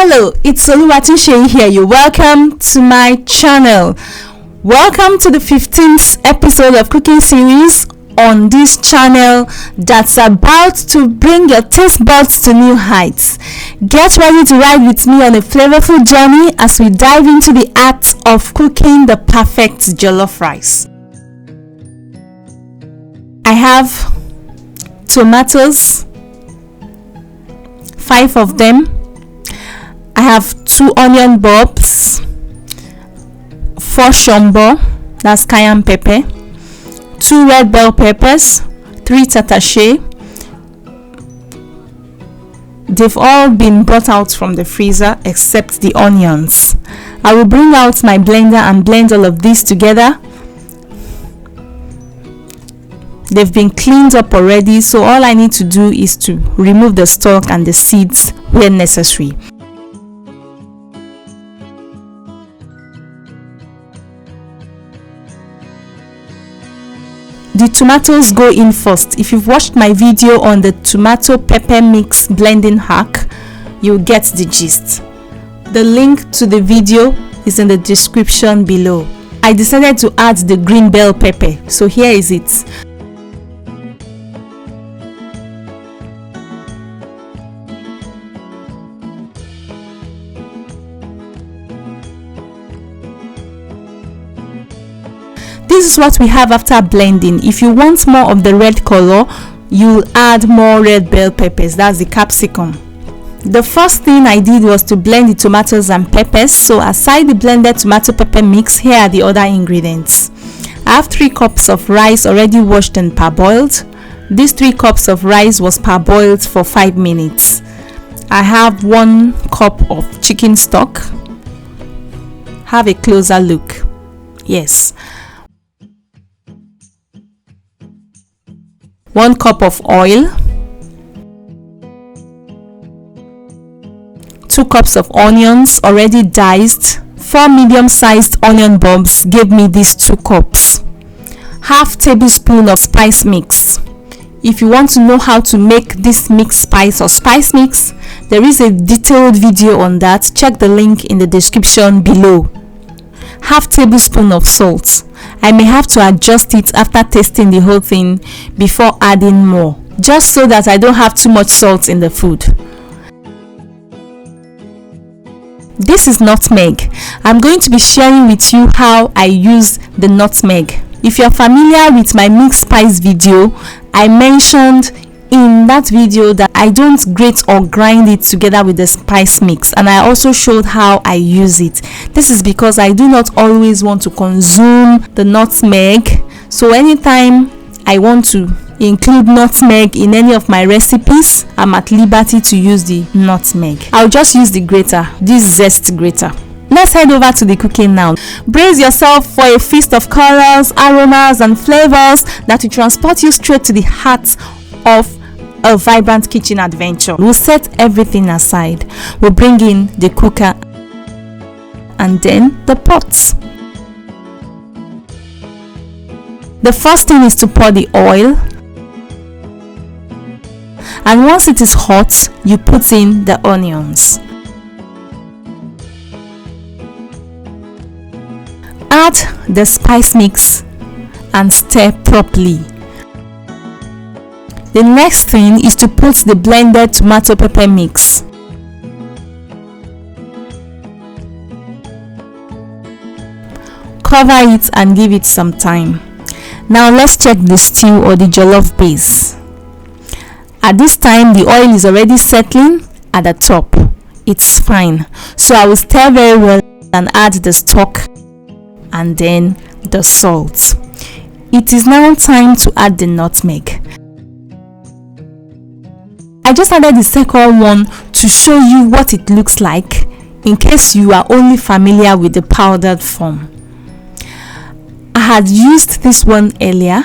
Hello, it's Oluwatunseyi here. You're welcome to my channel. Welcome to the 15th episode of cooking series on this channel that's about to bring your taste buds to new heights. Get ready to ride with me on a flavorful journey as we dive into the art of cooking the perfect jollof rice. I have tomatoes, 5 of them. I have 2 onion bulbs, 4 shombo, that's cayenne pepper, 2 red bell peppers, 3 tatashe. They've all been brought out from the freezer except the onions. I will bring out my blender and blend all of these together. They've been cleaned up already, so all I need to do is to remove the stalk and the seeds where necessary. The tomatoes go in first. If you've watched my video on the tomato pepper mix blending hack, you'll get the gist. The link to the video is in the description below. I decided to add the green bell pepper, so here is it. This is what we have after blending. If you want more of the red color, you'll add more red bell peppers, that's the capsicum. The first thing I did was to blend the tomatoes and peppers. So aside the blended tomato pepper mix, here are the other ingredients. I have 3 cups of rice already washed and parboiled. These 3 cups of rice was parboiled for 5 minutes. I have 1 cup of chicken stock. Have a closer look. Yes. 1 cup of oil, 2 cups of onions already diced. 4 medium-sized onion bulbs gave me these 2 cups. Half tablespoon of spice mix. If you want to know how to make this mixed spice or spice mix, there is a detailed video on that. Check the link in the description below. Half tablespoon of salt. I may have to adjust it after tasting the whole thing before adding more, just so that I don't have too much salt in the food. This is nutmeg. I'm going to be sharing with you how I use the nutmeg. If you're familiar with my mixed spice video, I mentioned in that video that I don't grate or grind it together with the spice mix, and I also showed how I use it. This is because I do not always want to consume the nutmeg, so anytime I want to include nutmeg in any of my recipes, I'm at liberty to use the nutmeg. I'll just use the grater, this zest grater. Let's head over to the cooking now. Brace yourself for a feast of colors, aromas and flavors that will transport you straight to the heart of a vibrant kitchen adventure. We'll set everything aside. We'll bring in the cooker and then the pots. The first thing is to pour the oil, and once it is hot, you put in the onions. Add the spice mix and stir properly. The next thing is to put the blended tomato pepper mix. Cover it and give it some time. Now let's check the stew or the jollof base. At this time, the oil is already settling at the top. It's fine. So I will stir very well and add the stock and then the salt. It is now time to add the nutmeg. I just added the second one to show you what it looks like in case you are only familiar with the powdered form. I had used this one earlier,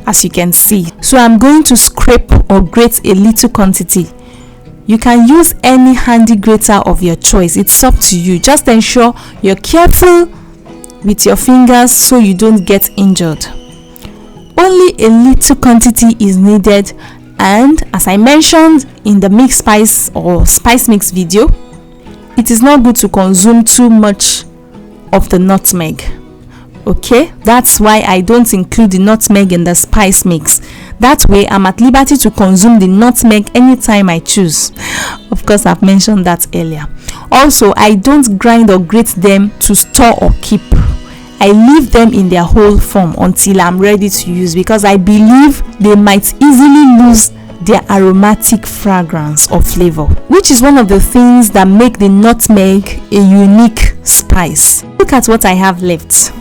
as you can see, so I'm going to scrape or grate a little quantity. You can use any handy grater of your choice. It's up to you. Just ensure you're careful with your fingers so you don't get injured. Only a little quantity is needed, and as I mentioned in the mix spice or spice mix video, it is not good to consume too much of the nutmeg. Okay, that's why I don't include the nutmeg in the spice mix. That way I'm at liberty to consume the nutmeg anytime I choose. Of course, I've mentioned that earlier. Also, I don't grind or grate them to store or keep. I leave them in their whole form until I'm ready to use, because I believe they might easily lose their aromatic fragrance or flavor, which is one of the things that make the nutmeg a unique spice. Look at what I have left.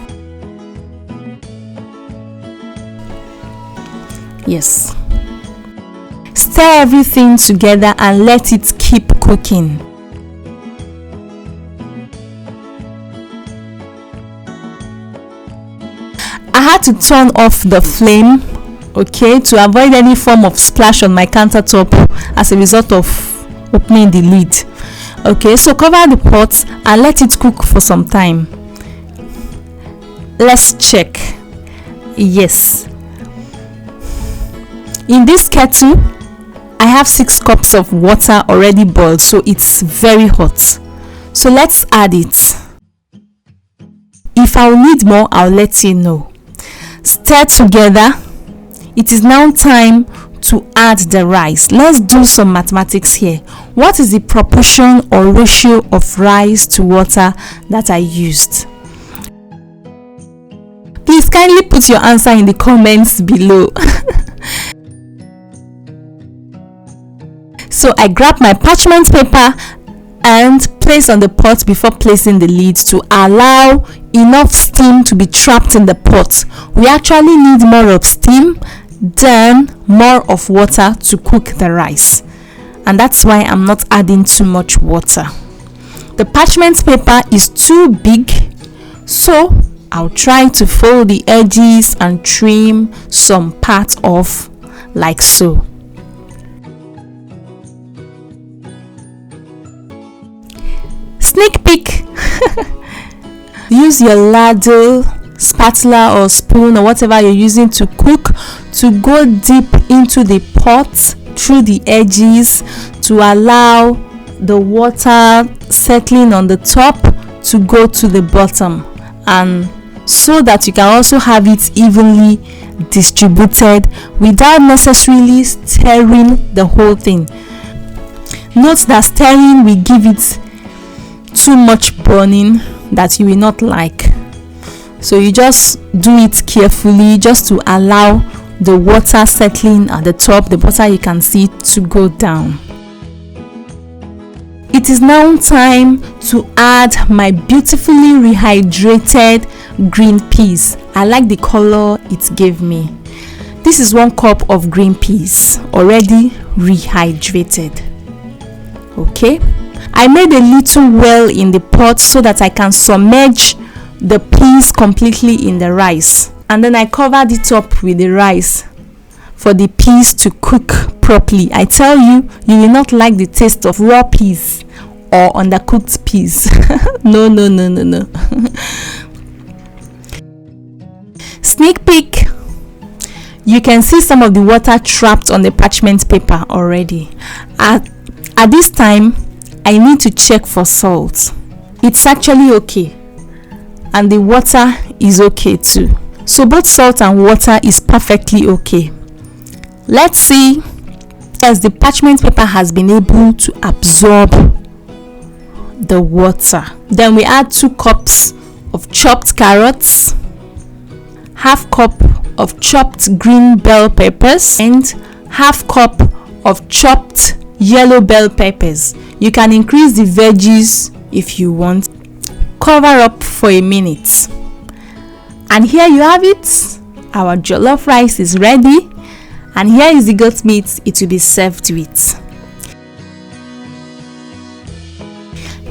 Yes. Stir everything together and let it keep cooking. I had to turn off the flame, okay, to avoid any form of splash on my countertop as a result of opening the lid. Okay, so cover the pot and let it cook for some time. Let's check. Yes. In this kettle, I have 6 cups of water already boiled, so it's very hot. So let's add it. If I'll need more, I'll let you know. Stir together. It is now time to add the rice. Let's do some mathematics here. What is the proportion or ratio of rice to water that I used? Please kindly put your answer in the comments below. So I grab my parchment paper and place on the pot before placing the lid to allow enough steam to be trapped in the pot. We actually need more of steam than more of water to cook the rice, and that's why I'm not adding too much water. The parchment paper is too big, so I'll try to fold the edges and trim some parts off like so. Sneak peek. Use your ladle, spatula or spoon or whatever you're using to cook to go deep into the pot through the edges to allow the water settling on the top to go to the bottom, and so that you can also have it evenly distributed without necessarily stirring the whole thing. Note that stirring will give it too much burning that you will not like, so you just do it carefully, just to allow the water settling at the top, the butter you can see, to go down. It is now time to add my beautifully rehydrated green peas. I like the color it gave me. This is 1 cup of green peas already rehydrated. Okay, I made a little well in the pot so that I can submerge the peas completely in the rice, and then I covered it up with the rice for the peas to cook properly. I tell you, you will not like the taste of raw peas or undercooked peas. No. Sneak peek. You can see some of the water trapped on the parchment paper already. At this time, I need to check for salt. It's actually okay, and the water is okay too. So both salt and water is perfectly okay. Let's see. Yes, the parchment paper has been able to absorb the water. Then we add 2 cups of chopped carrots, half cup of chopped green bell peppers, and half cup of chopped yellow bell peppers. You can increase the veggies if you want. Cover up for a minute, and here you have it. Our jollof rice is ready, and here is the goat meat it will be served with.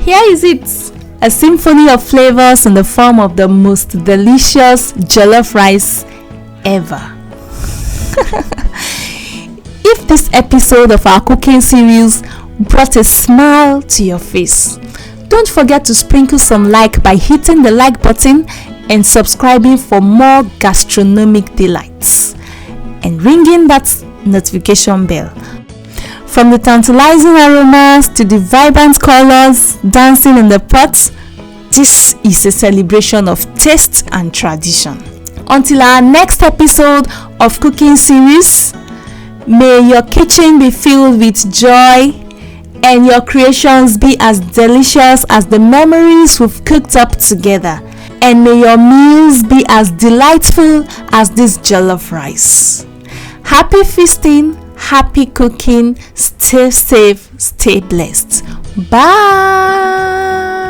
Here is it, a symphony of flavors in the form of the most delicious jollof rice ever. If this episode of our cooking series brought a smile to your face, don't forget to sprinkle some like by hitting the like button and subscribing for more gastronomic delights and ringing that notification bell. From the tantalizing aromas to the vibrant colors dancing in the pot, this is a celebration of taste and tradition. Until our next episode of cooking series, may your kitchen be filled with joy and your creations be as delicious as the memories we've cooked up together. And may your meals be as delightful as this jollof rice. Happy feasting, happy cooking, stay safe, stay blessed. Bye.